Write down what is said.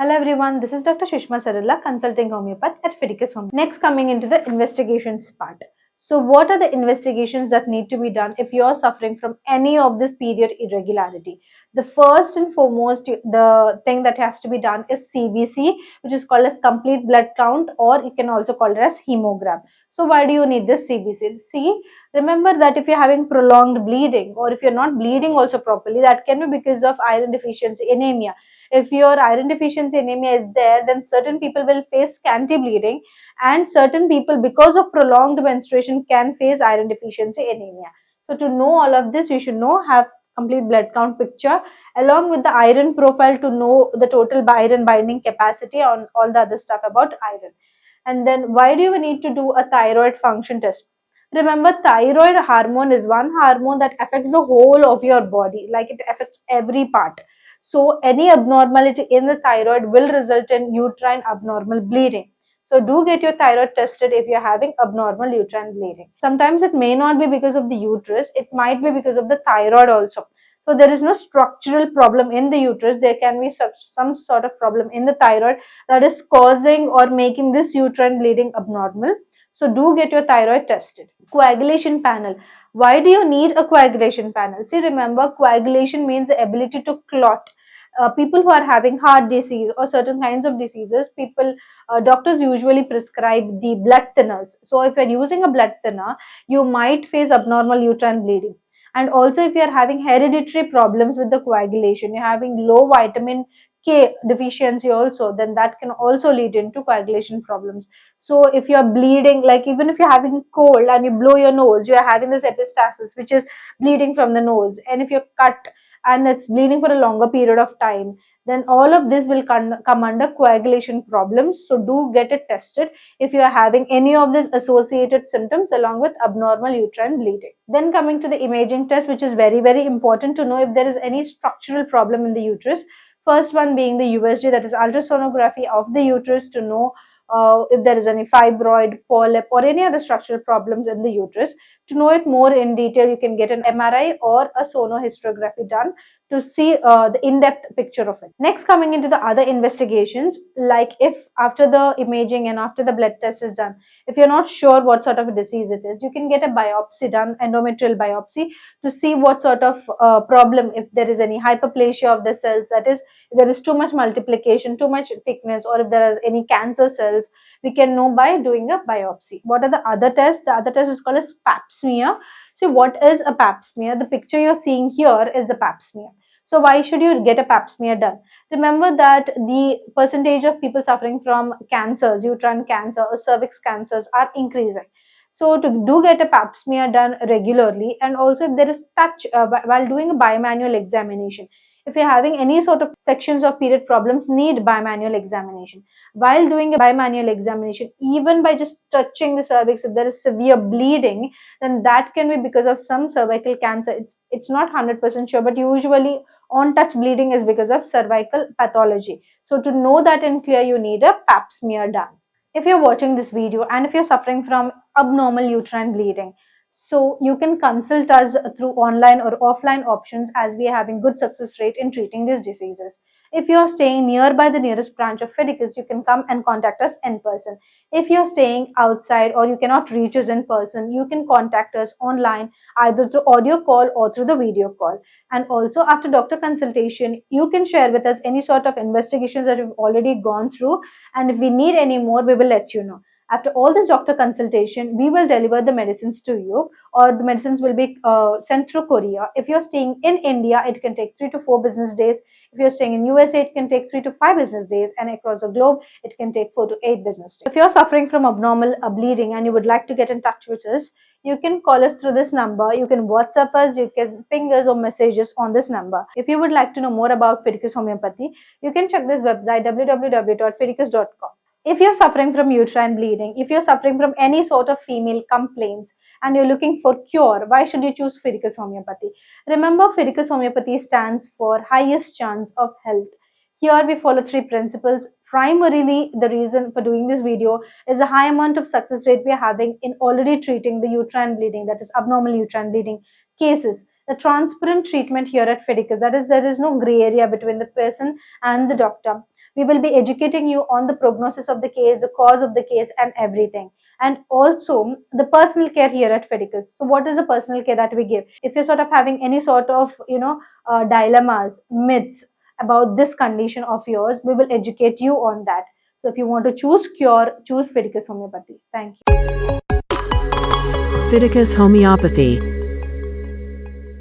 Hello everyone, this is Dr. Sushma Sarala, consulting homeopath at Fidicus Home. Next, coming into the investigations part. So what are the investigations that need to be done if you are suffering from any of this period irregularity? The first and foremost, the thing that has to be done is CBC, which is called as complete blood count, or you can also call it as hemogram. So why do you need this CBC? See, remember that if you're having prolonged bleeding or if you're not bleeding also properly, that can be because of iron deficiency anemia. If your iron deficiency anemia is there, then certain people will face scanty bleeding, and certain people, because of prolonged menstruation, can face iron deficiency anemia. So to know all of this, you should have complete blood count picture along with the iron profile to know the total iron binding capacity on all the other stuff about iron. And then why do you need to do a thyroid function test? Remember, thyroid hormone is one hormone that affects the whole of your body, like it affects every part. So any abnormality in the thyroid will result in uterine abnormal bleeding. So do get your thyroid tested if you're having abnormal uterine bleeding. Sometimes it may not be because of the uterus, it might be because of the thyroid also. So there is no structural problem in the uterus. There can be some sort of problem in the thyroid that is causing or making this uterine bleeding abnormal. So do get your thyroid tested. Coagulation panel. Why do you need a coagulation panel? See, remember, coagulation means the ability to clot. People who are having heart disease or certain kinds of diseases, doctors usually prescribe the blood thinners. So if you're using a blood thinner, you might face abnormal uterine bleeding. And also, if you're having hereditary problems with the coagulation, you're having low vitamin K deficiency also, then that can also lead into coagulation problems. So if you're bleeding, like even if you're having cold and you blow your nose, you're having this epistaxis, which is bleeding from the nose. And if you're cut and it's bleeding for a longer period of time, then all of this will come under coagulation problems. So do get it tested if you are having any of these associated symptoms along with abnormal uterine bleeding. Then coming to the imaging test, which is very, very important to know if there is any structural problem in the uterus. First one being the USG, that is ultrasonography of the uterus to know if there is any fibroid, polyp, or any other structural problems in the uterus. To know it more in detail, you can get an MRI or a sonohysterography done to see the in-depth picture of it. Next, coming into the other investigations, like if after the imaging and after the blood test is done, if you're not sure what sort of a disease it is, you can get a biopsy done, endometrial biopsy, to see what sort of problem, if there is any hyperplasia of the cells, that is, if there is too much multiplication, too much thickness, or if there are any cancer cells, we can know by doing a biopsy. What are the other tests? The other test is called as pap smear. So what is a pap smear? The picture you're seeing here is the pap smear. So why should you get a pap smear done? Remember that the percentage of people suffering from cancers, uterine cancer or cervix cancers, are increasing. So to do get a pap smear done regularly, and also if there is touch while doing a bimanual examination. If you're having any sort of sections of period problems, need bimanual examination. While doing a bimanual examination, even by just touching the cervix, if there is severe bleeding, then that can be because of some cervical cancer. It's not 100% sure, but usually on touch bleeding is because of cervical pathology. So to know that in clear, you need a pap smear done. If you're watching this video and if you're suffering from abnormal uterine bleeding, so you can consult us through online or offline options, as we are having good success rate in treating these diseases. If you are staying nearby the nearest branch of Fidicus, you can come and contact us in person. If you are staying outside or you cannot reach us in person, you can contact us online either through audio call or through the video call. And also, after doctor consultation, you can share with us any sort of investigations that you've already gone through, and if we need any more, we will let you know. After all this doctor consultation, we will deliver the medicines to you, or the medicines will be sent through courier. If you're staying in India, it can take 3 to 4 business days. If you're staying in USA, it can take 3 to 5 business days, and across the globe, it can take 4 to 8 business days. If you're suffering from abnormal bleeding and you would like to get in touch with us, you can call us through this number. You can WhatsApp us, you can ping us or messages on this number. If you would like to know more about Fidicus Homeopathy, you can check this website www.fidicus.com. If you're suffering from uterine bleeding, if you're suffering from any sort of female complaints and you're looking for cure, why should you choose Fidicus Homeopathy? Remember, Fidicus Homeopathy stands for highest chance of health. Here we follow 3 principles. Primarily, the reason for doing this video is the high amount of success rate we are having in already treating the uterine bleeding, that is abnormal uterine bleeding cases. The transparent treatment here at Fidicus, that is, there is no gray area between the person and the doctor. We will be educating you on the prognosis of the case, the cause of the case, and everything. And also the personal care here at Fidicus. So what is the personal care that we give? If you're sort of having any sort of dilemmas, myths about this condition of yours, we will educate you on that. So if you want to choose cure, choose Fidicus Homeopathy. Thank you. Fidicus Homeopathy.